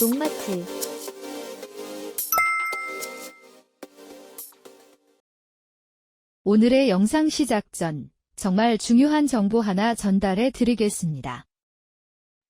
농마트. 오늘의 영상 시작 전 정말 중요한 정보 하나 전달해 드리겠습니다.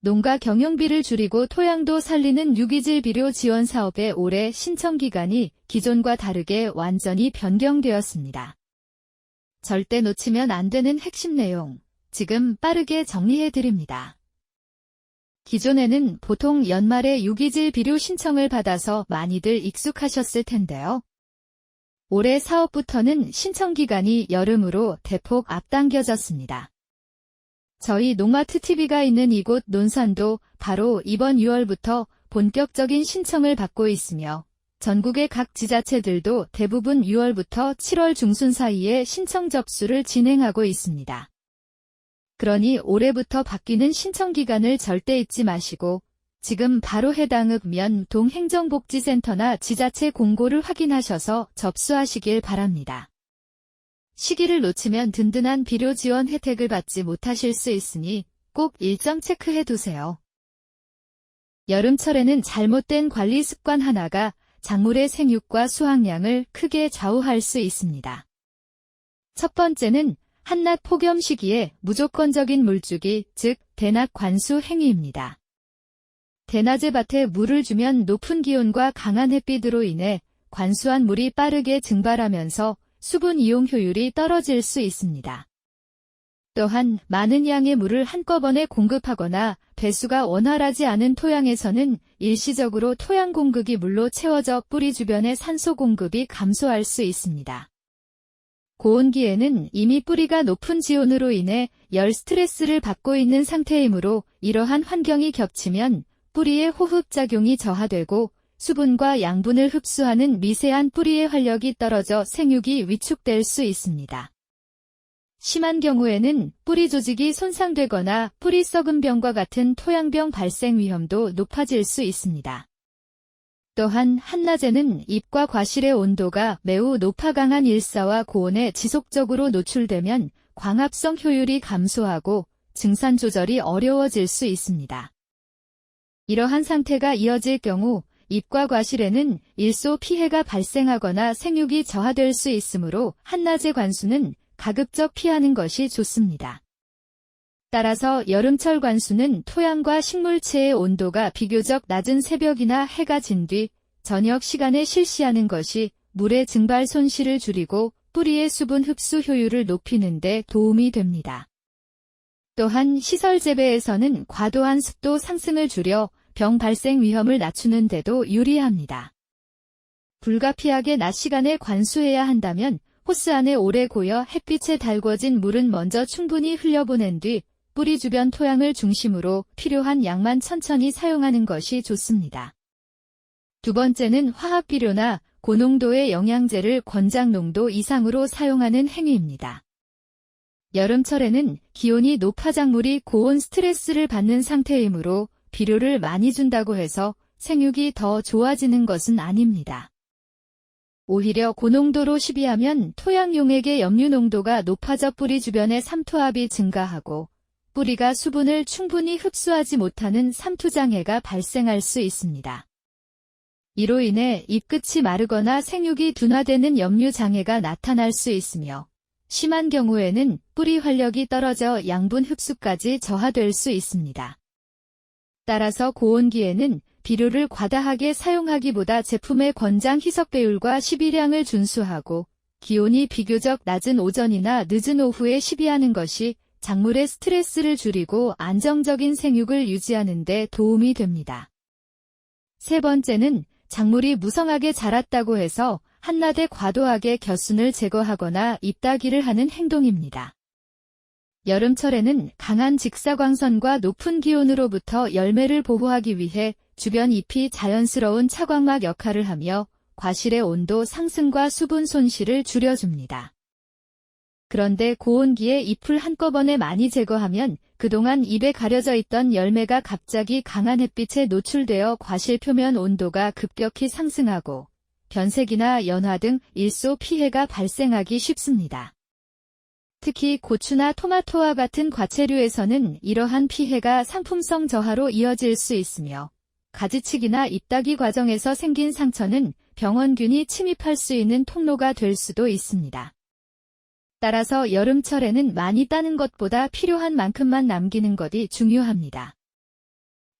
농가 경영비를 줄이고 토양도 살리는 유기질 비료 지원 사업의 올해 신청 기간이 기존과 다르게 완전히 변경되었습니다. 절대 놓치면 안 되는 핵심 내용, 지금 빠르게 정리해 드립니다. 기존에는 보통 연말에 유기질 비료 신청을 받아서 많이들 익숙하셨을 텐데요. 올해 사업부터는 신청 기간이 여름으로 대폭 앞당겨졌습니다. 저희 농마트 TV가 있는 이곳 논산도 바로 이번 6월부터 본격적인 신청을 받고 있으며 전국의 각 지자체들도 대부분 6월부터 7월 중순 사이에 신청 접수를 진행하고 있습니다. 그러니 올해부터 바뀌는 신청 기간을 절대 잊지 마시고 지금 바로 해당 읍면 동행정복지센터나 지자체 공고를 확인하셔서 접수하시길 바랍니다. 시기를 놓치면 든든한 비료 지원 혜택을 받지 못하실 수 있으니 꼭 일정 체크해 두세요. 여름철에는 잘못된 관리 습관 하나가 작물의 생육과 수확량을 크게 좌우할 수 있습니다. 첫 번째는 한낮 폭염 시기에 무조건적인 물주기, 즉 대낮 관수 행위입니다. 대낮에 밭에 물을 주면 높은 기온과 강한 햇빛으로 인해 관수한 물이 빠르게 증발하면서 수분 이용 효율이 떨어질 수 있습니다. 또한 많은 양의 물을 한꺼번에 공급하거나 배수가 원활하지 않은 토양에서는 일시적으로 토양 공급이 물로 채워져 뿌리 주변의 산소 공급이 감소할 수 있습니다. 고온기에는 이미 뿌리가 높은 지온으로 인해 열 스트레스를 받고 있는 상태이므로 이러한 환경이 겹치면 뿌리의 호흡작용이 저하되고 수분과 양분을 흡수하는 미세한 뿌리의 활력이 떨어져 생육이 위축될 수 있습니다. 심한 경우에는 뿌리 조직이 손상되거나 뿌리 썩은 병과 같은 토양병 발생 위험도 높아질 수 있습니다. 또한 한낮에는 잎과 과실의 온도가 매우 높아 강한 일사와 고온에 지속적으로 노출되면 광합성 효율이 감소하고 증산 조절이 어려워질 수 있습니다. 이러한 상태가 이어질 경우 잎과 과실에는 일소 피해가 발생하거나 생육이 저하될 수 있으므로 한낮의 관수는 가급적 피하는 것이 좋습니다. 따라서 여름철 관수는 토양과 식물체의 온도가 비교적 낮은 새벽이나 해가 진 뒤 저녁 시간에 실시하는 것이 물의 증발 손실을 줄이고 뿌리의 수분 흡수 효율을 높이는 데 도움이 됩니다. 또한 시설 재배에서는 과도한 습도 상승을 줄여 병 발생 위험을 낮추는 데도 유리합니다. 불가피하게 낮 시간에 관수해야 한다면 호스 안에 오래 고여 햇빛에 달궈진 물은 먼저 충분히 흘려보낸 뒤 뿌리 주변 토양을 중심으로 필요한 양만 천천히 사용하는 것이 좋습니다. 두 번째는 화학비료나 고농도의 영양제를 권장 농도 이상으로 사용하는 행위입니다. 여름철에는 기온이 높아 작물이 고온 스트레스를 받는 상태이므로 비료를 많이 준다고 해서 생육이 더 좋아지는 것은 아닙니다. 오히려 고농도로 시비하면 토양 용액의 염류 농도가 높아져 뿌리 주변의 삼투압이 증가하고 뿌리가 수분을 충분히 흡수하지 못하는 삼투장애가 발생할 수 있습니다. 이로 인해 잎끝이 마르거나 생육이 둔화되는 염류 장애가 나타날 수 있으며 심한 경우에는 뿌리 활력이 떨어져 양분 흡수까지 저하될 수 있습니다. 따라서 고온기에는 비료를 과다하게 사용하기보다 제품의 권장 희석 배율과 시비량을 준수하고 기온이 비교적 낮은 오전이나 늦은 오후에 시비하는 것이 작물의 스트레스를 줄이고 안정적인 생육을 유지하는 데 도움이 됩니다. 세 번째는 작물이 무성하게 자랐다고 해서 한낮에 과도하게 겨순을 제거하거나 잎따기를 하는 행동입니다. 여름철에는 강한 직사광선과 높은 기온으로부터 열매를 보호하기 위해 주변 잎이 자연스러운 차광막 역할을 하며 과실의 온도 상승과 수분 손실을 줄여줍니다. 그런데 고온기에 잎을 한꺼번에 많이 제거하면 그동안 잎에 가려져 있던 열매가 갑자기 강한 햇빛에 노출되어 과실 표면 온도가 급격히 상승하고 변색이나 연화 등 일소 피해가 발생하기 쉽습니다. 특히 고추나 토마토와 같은 과채류에서는 이러한 피해가 상품성 저하로 이어질 수 있으며 가지치기나 잎따기 과정에서 생긴 상처는 병원균이 침입할 수 있는 통로가 될 수도 있습니다. 따라서 여름철에는 많이 따는 것보다 필요한 만큼만 남기는 것이 중요합니다.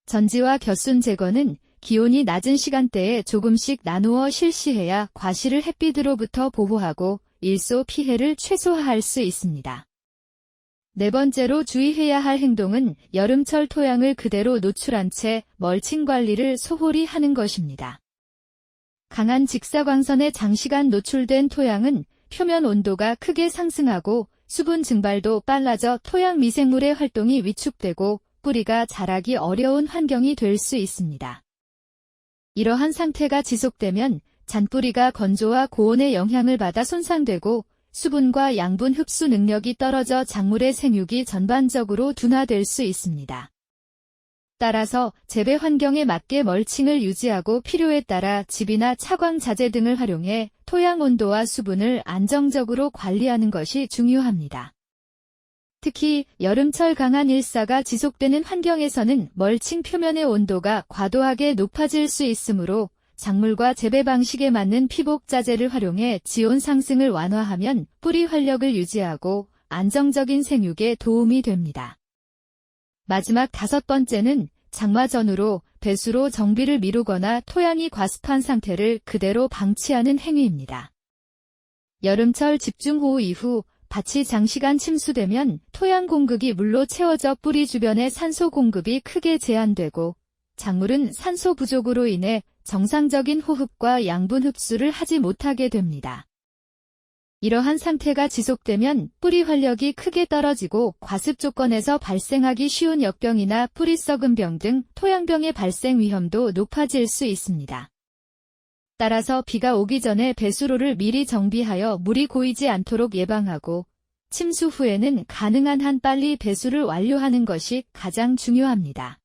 전지와 겨순 제거는 기온이 낮은 시간대에 조금씩 나누어 실시해야 과실을 햇빛으로부터 보호하고 일소 피해를 최소화할 수 있습니다. 네 번째로 주의해야 할 행동은 여름철 토양을 그대로 노출한 채 멀칭 관리를 소홀히 하는 것입니다. 강한 직사광선에 장시간 노출된 토양은 표면 온도가 크게 상승하고 수분 증발도 빨라져 토양 미생물의 활동이 위축되고 뿌리가 자라기 어려운 환경이 될 수 있습니다. 이러한 상태가 지속되면 잔뿌리가 건조와 고온의 영향을 받아 손상되고 수분과 양분 흡수 능력이 떨어져 작물의 생육이 전반적으로 둔화될 수 있습니다. 따라서 재배 환경에 맞게 멀칭을 유지하고 필요에 따라 집이나 차광 자재 등을 활용해 토양 온도와 수분을 안정적으로 관리하는 것이 중요합니다. 특히 여름철 강한 일사가 지속되는 환경에서는 멀칭 표면의 온도가 과도하게 높아질 수 있으므로 작물과 재배 방식에 맞는 피복 자재를 활용해 지온 상승을 완화하면 뿌리 활력을 유지하고 안정적인 생육에 도움이 됩니다. 마지막 다섯 번째는 장마 전후로 배수로 정비를 미루거나 토양이 과습한 상태를 그대로 방치하는 행위입니다. 여름철 집중호우 이후 밭이 장시간 침수되면 토양 공급이 물로 채워져 뿌리 주변의 산소 공급이 크게 제한되고 작물은 산소 부족으로 인해 정상적인 호흡과 양분 흡수를 하지 못하게 됩니다. 이러한 상태가 지속되면 뿌리 활력이 크게 떨어지고 과습 조건에서 발생하기 쉬운 역병이나 뿌리 썩은 병 등 토양병의 발생 위험도 높아질 수 있습니다. 따라서 비가 오기 전에 배수로를 미리 정비하여 물이 고이지 않도록 예방하고 침수 후에는 가능한 한 빨리 배수를 완료하는 것이 가장 중요합니다.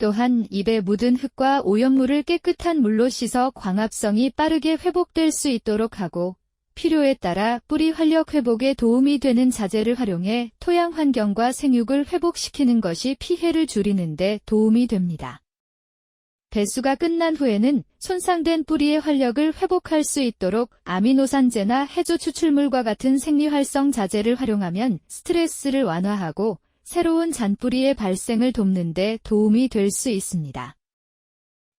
또한 입에 묻은 흙과 오염물을 깨끗한 물로 씻어 광합성이 빠르게 회복될 수 있도록 하고 필요에 따라 뿌리 활력 회복에 도움이 되는 자재를 활용해 토양 환경과 생육을 회복시키는 것이 피해를 줄이는 데 도움이 됩니다. 배수가 끝난 후에는 손상된 뿌리의 활력을 회복할 수 있도록 아미노산제나 해조 추출물과 같은 생리활성 자재를 활용하면 스트레스를 완화하고 새로운 잔뿌리의 발생을 돕는 데 도움이 될 수 있습니다.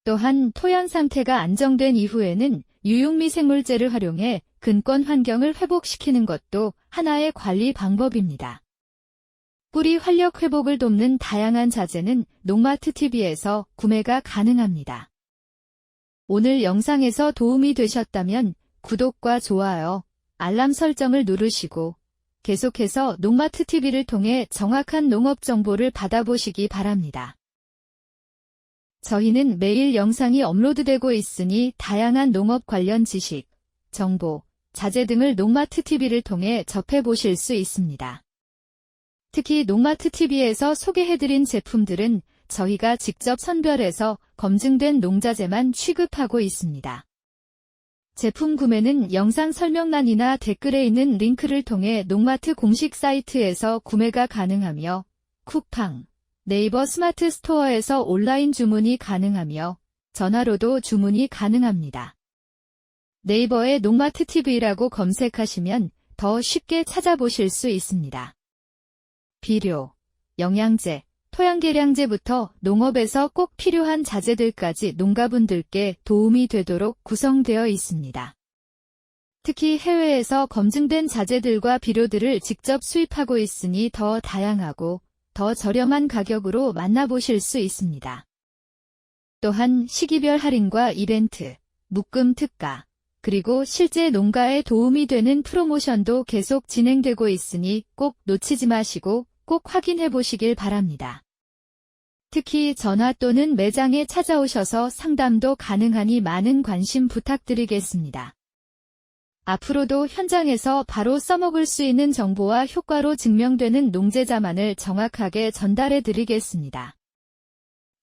또한 토양 상태가 안정된 이후에는 유육미생물제를 활용해 근권 환경을 회복시키는 것도 하나의 관리 방법입니다. 뿌리 활력 회복을 돕는 다양한 자재는 농마트TV에서 구매가 가능합니다. 오늘 영상에서 도움이 되셨다면 구독과 좋아요, 알람 설정을 누르시고 계속해서 농마트TV를 통해 정확한 농업 정보를 받아보시기 바랍니다. 저희는 매일 영상이 업로드되고 있으니 다양한 농업 관련 지식, 정보, 자재 등을 농마트TV를 통해 접해보실 수 있습니다. 특히 농마트TV에서 소개해드린 제품들은 저희가 직접 선별해서 검증된 농자재만 취급하고 있습니다. 제품 구매는 영상 설명란이나 댓글에 있는 링크를 통해 농마트 공식 사이트에서 구매가 가능하며 쿠팡, 네이버 스마트 스토어에서 온라인 주문이 가능하며 전화로도 주문이 가능합니다. 네이버에 농마트TV라고 검색하시면 더 쉽게 찾아보실 수 있습니다. 비료, 영양제, 토양개량제부터 농업에서 꼭 필요한 자재들까지 농가분들께 도움이 되도록 구성되어 있습니다. 특히 해외에서 검증된 자재들과 비료들을 직접 수입하고 있으니 더 다양하고 더 저렴한 가격으로 만나보실 수 있습니다. 또한 시기별 할인과 이벤트, 묶음 특가, 그리고 실제 농가에 도움이 되는 프로모션도 계속 진행되고 있으니 꼭 놓치지 마시고 꼭 확인해 보시길 바랍니다. 특히 전화 또는 매장에 찾아오셔서 상담도 가능하니 많은 관심 부탁드리겠습니다. 앞으로도 현장에서 바로 써먹을 수 있는 정보와 효과로 증명되는 농재자만을 정확하게 전달해 드리겠습니다.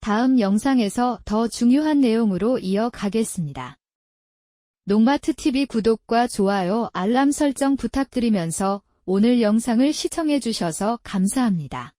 다음 영상에서 더 중요한 내용으로 이어가겠습니다. 농마트TV 구독과 좋아요, 알람 설정 부탁드리면서 오늘 영상을 시청해 주셔서 감사합니다.